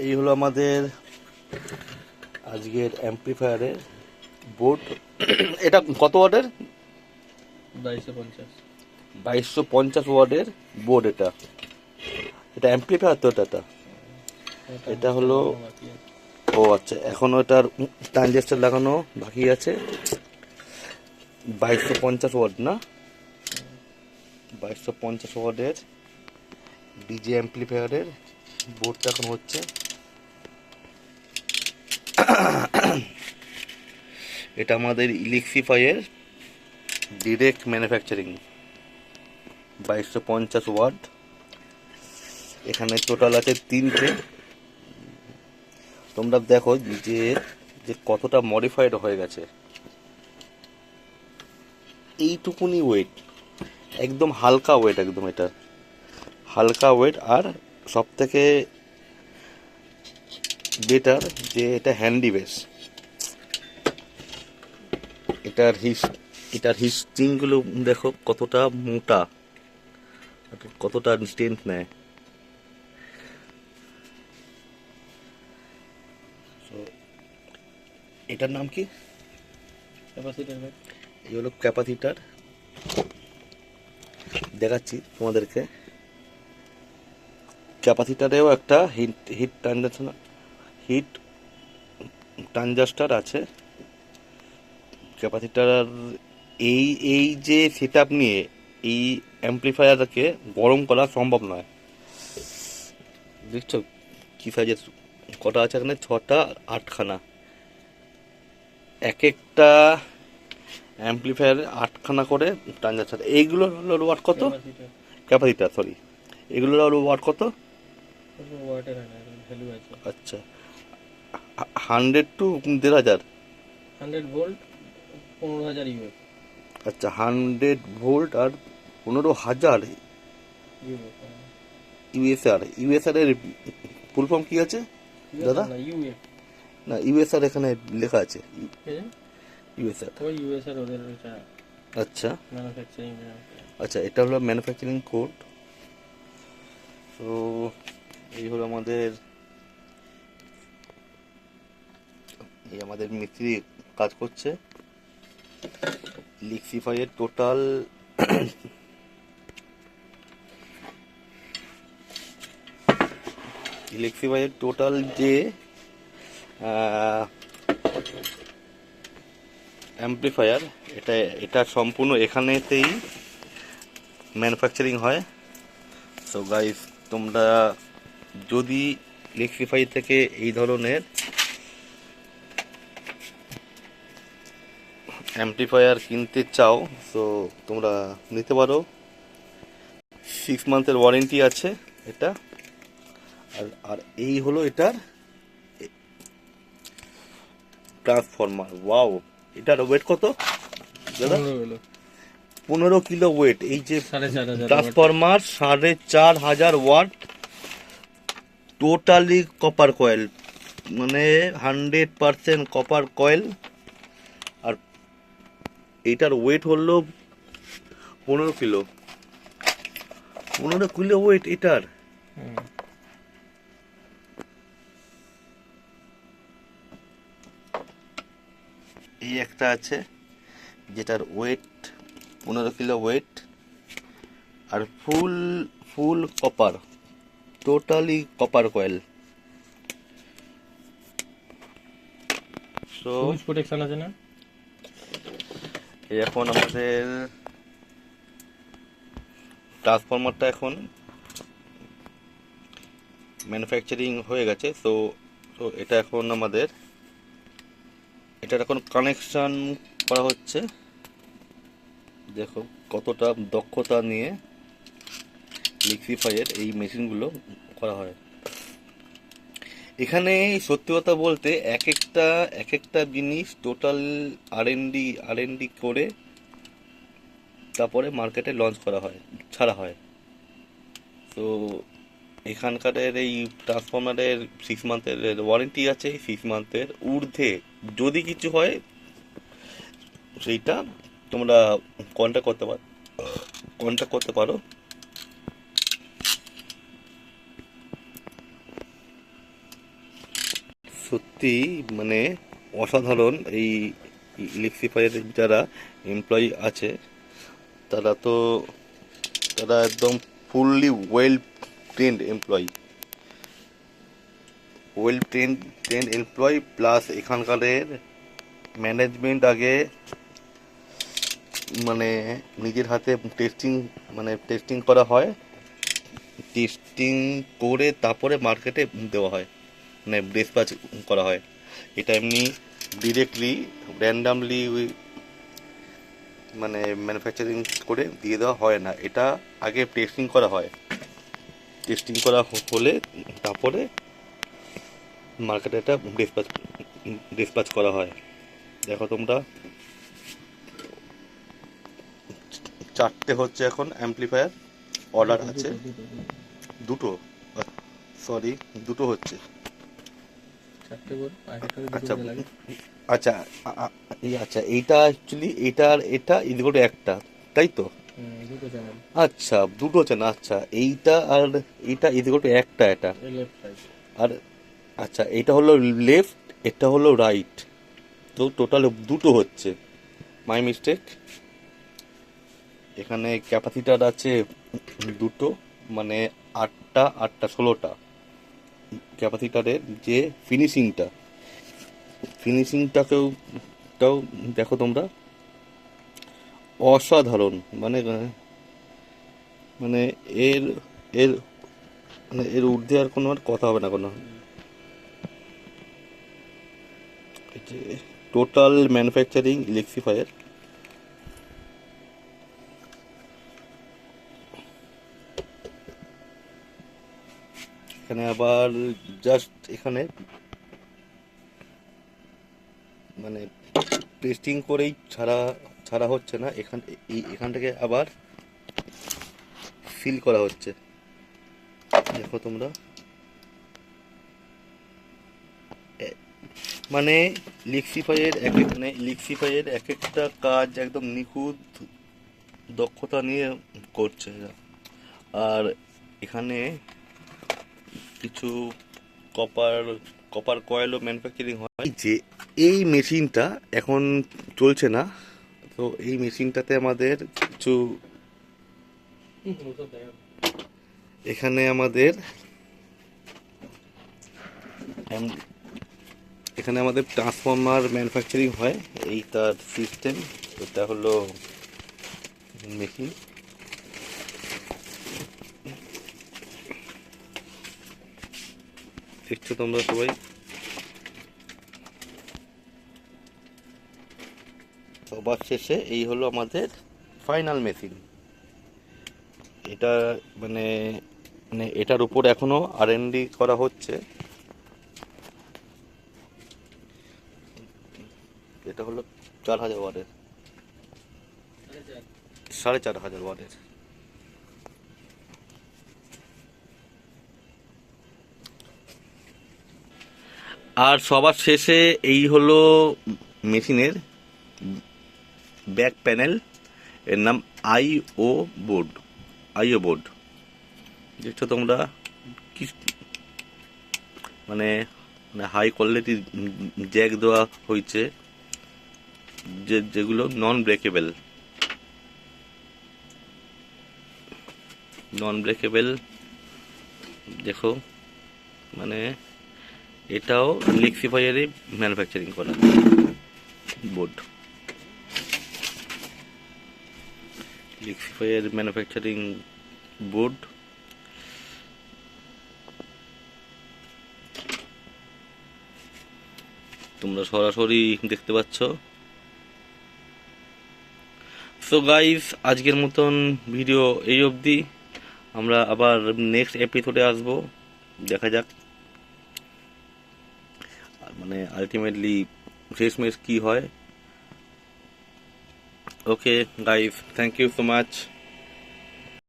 এই হলো আমাদের আজকের অ্যাম্প্লিফায়ারের বোর্ড। এটা কত ওয়াটের? 2250। 2250 ওয়াটের বোর্ড। এটা এটা অ্যাম্প্লিফায়ার তো এটা এটা হলো। বাকি আছে। ও আচ্ছা, এখনও এটার ট্রানজিস্টার লাগানো বাকি আছে। 2250 ওয়াট না? 2250 ওয়াটের ডিজে অ্যাম্প্লিফায়ারের বোর্ডটা এখন হচ্ছে। এটা আমাদের ইলেক্ট্রিফাইয়ের ডিরেক্ট ম্যানুফ্যাকচারিং, 2250 ওয়াট। এখানে টোটাল আছে 3টে। তোমরা দেখো যে যে কতটা মডিফাইড হয়ে গেছে। এইটুকুনি ওয়েট, একদম হালকা ওয়েট, একদম এটা হালকা ওয়েট। আর সব থেকে বেটার যে এটা হ্যান্ডি বেস। এটার হিস্ট্রিংগুলো দেখো কতটা মোটা, কতটা স্ট্রেংথ নেয়। So, এটার নাম কি? ক্যাপাসিটার ভাই। এই হলো ক্যাপাসিটার। দেখাচ্ছি তোমাদেরকে। ক্যাপাসিটারেও একটা হিট ট্রানজিস্টার আছে। ক্যাপাসিটার এই এই যে সেট আপ নিয়ে এই অ্যাম্প্লিফায়ারকে গরম করা সম্ভব নয়। দেখছো কি সাইজের কটা আছে এখানে? 6টা 8খানা। এক একটা অ্যাম্প্লিফায়ার 8খানা করে ট্রানজিস্টার। এইগুলো হলো ওয়াট কত? Capacitor capacitor, sorry. এগুলো হলো ওয়াট কত? ওয়াটের হয় না, ভ্যালু আছে। আচ্ছা, 100 to 1500। 100 volt, 15,000 UF. আচ্ছা, 100 ভোল্ট আর 15,000 ইউএফ ইউএসআর। ইউএসআর এর ফুল ফর্ম কি আছে দাদা? না ইউএফ। না, ইউএসআর এখানে লেখা আছে। ঠিক আছে, ইউএসআর। ওই ইউএসআর ওদের ওইটা আচ্ছা ম্যানুফ্যাকচারিং। আচ্ছা, এটা হলো ম্যানুফ্যাকচারিং কোড। তো এই হলো আমাদের মিস্ত্রি কাজ করছে। লিক্সিফাইয়ের টোটাল যে অ্যাম্প্লিফায়ার, এটা সম্পূর্ণ এখানেতেই ম্যানুফ্যাকচারিং হয়। সো গাইস, তোমরা যদি ইলেকট্রিফাই থেকে এই ধরনের অ্যাম্প্লিফায়ার কিনতে চাও, তো তোমরা নিতে পারো। 6 মান্থের ওয়ারেন্টি আছে এটা। আর আর এই হলো এটার ট্রান্সফরমার। ওয়াও, এটার ওয়েট কত দাদা? 15 কিলো ওয়েট। এই যে 4,500 transformer 4,500 watt, totally copper coil, মানে 100% কপার কয়েল। আর এইটার ওয়েট হলো 15 কিলো। 15 কিলো ওয়েট এটার। এই একটা আছে যেটার ওয়েট 15 কিলো ওয়েট, আর full full copper, totally copper coil. So switch protection আছে না? এখন আমাদের ট্রান্সফরমারটা এখন ম্যানুফ্যাকচারিং হয়ে গেছে। তো তো এটার এখন কানেকশান করা হচ্ছে। দেখো কতটা দক্ষতা নিয়ে লিক্সিফাইয়ের এই মেশিনগুলো করা হয়। এখানে সত্যি কথা বলতে এক একটা জিনিস টোটাল আর এন ডি করে তারপরে মার্কেটে লঞ্চ করা হয়, ছাড়া হয়। তো এখানকার এই ট্রান্সফরমারের 6 মান্থের ওয়ারেন্টি আছে। 6 মান্থের ঊর্ধ্বে যদি কিছু হয় সেইটা তোমরা কন্ট্যাক্ট করতে পারো। সত্যি মানে অসাধারণ। এই ইলেক্ট্রিফায়ার যারা এমপ্লয়ি আছে তারা তো তারা একদম fully well trained employee, well trained employee plus এখানকারের ম্যানেজমেন্ট আগে মানে নিজের হাতে টেস্টিং করা হয়, টেস্টিং করে তারপরে মার্কেটে দেওয়া হয়, মানে ডিসপ্যাচ করা হয়। এটা এমনি ডিরেক্টলি র্যান্ডামলি মানে ম্যানুফ্যাকচারিং করে দিয়ে দেওয়া হয় না, এটা আগে টেস্টিং করা হয়। টেস্টিং করা হলে তারপরে মার্কেটে এটা ডিসপ্যাচ করা হয়। দেখো তোমরা, 4টে হচ্ছে এখন অ্যাম্পলিফায়ার অর্ডার আছে। দুটো, সরি, দুটো হচ্ছে। 4টে বল, একটা দুটো আচ্ছা করে লাগে। আচ্ছা আচ্ছা, এইটা অ্যাকচুয়ালি এইটার এটা ইদিকে একটা, তাই তো? দুটো চ্যানেল, আচ্ছা, দুটো হচ্ছে না। আচ্ছা, এইটা আর এইটা ইদিকে একটা, এটা লেফট রাইট। আর আচ্ছা, এইটা হলো লেফট, এটা হলো রাইট, তো টোটাল দুটো হচ্ছে। My mistake. এখানে ক্যাপাসিটার আছে দুটো, মানে 8টা 8টা 16টা ক্যাপাসিটারের যে ফিনিশিংটাকেও টাও দেখো তোমরা, অসাধারণ। মানে মানে এর এর মানে এর ঊর্ধ্বে আর কোনো আর কথা হবে না কোনো। এই যে টোটাল ম্যানুফ্যাকচারিং ইলেক্ট্রিফায়ার, এখানে আবার জাস্ট এখানে মানে টেস্টিং করেই ছাড়া ছাড়া হচ্ছে না, এখান থেকে আবার ফিল করা হচ্ছে। দেখো তোমরা, মানে ইলেক্ট্রিফাইয়ের এক একটা কাজ একদম নিখুঁত দক্ষতা নিয়ে করছে এরা। আর এখানে কিছু কপার কপার কয়েলও ম্যানুফ্যাকচারিং হয়। এই যে এই মেশিনটা এখন চলছে না, তো এই মেশিনটাতে আমাদের কিছু এখানে আমাদের এখানে আমাদের ট্রান্সফর্মার ম্যানুফ্যাকচারিং হয়, এই তার সিস্টেম। এটা হলো মেশিন। দেখছো তোমরা সবাই, সবার শেষে এই হলো আমাদের ফাইনাল মেশিন। এটা মানে মানে এটার উপর এখনো R&D করা হচ্ছে। এটা হলো 4000 ওয়াটের, 4500 ওয়াটের। আর সবার শেষে এই হলো মেশিনের ব্যাক প্যানেল, এর নাম আইও বোর্ড। দেখছো তোমরা কি মানে হাই কোয়ালিটির জ্যাক দেওয়া হয়েছে, যেগুলো নন ব্রেকেবল। দেখো, মানে এটাও ইলেক্ট্রিফায়ারে ম্যানুফ্যাকচারিং করা বোর্ড, ইলেক্ট্রিফায়ার ম্যানুফ্যাকচারিং বোর্ড। তোমরা সরাসরি দেখতে পাচ্ছ। সো গাইস, আজকের মতন ভিডিও এই অবধি। আমরা আবার নেক্সট এপিসোডে আসবো, দেখা যাক মানে আলটিমেটলি শেষমেশ কি হয়। Okay guys, thank you so much.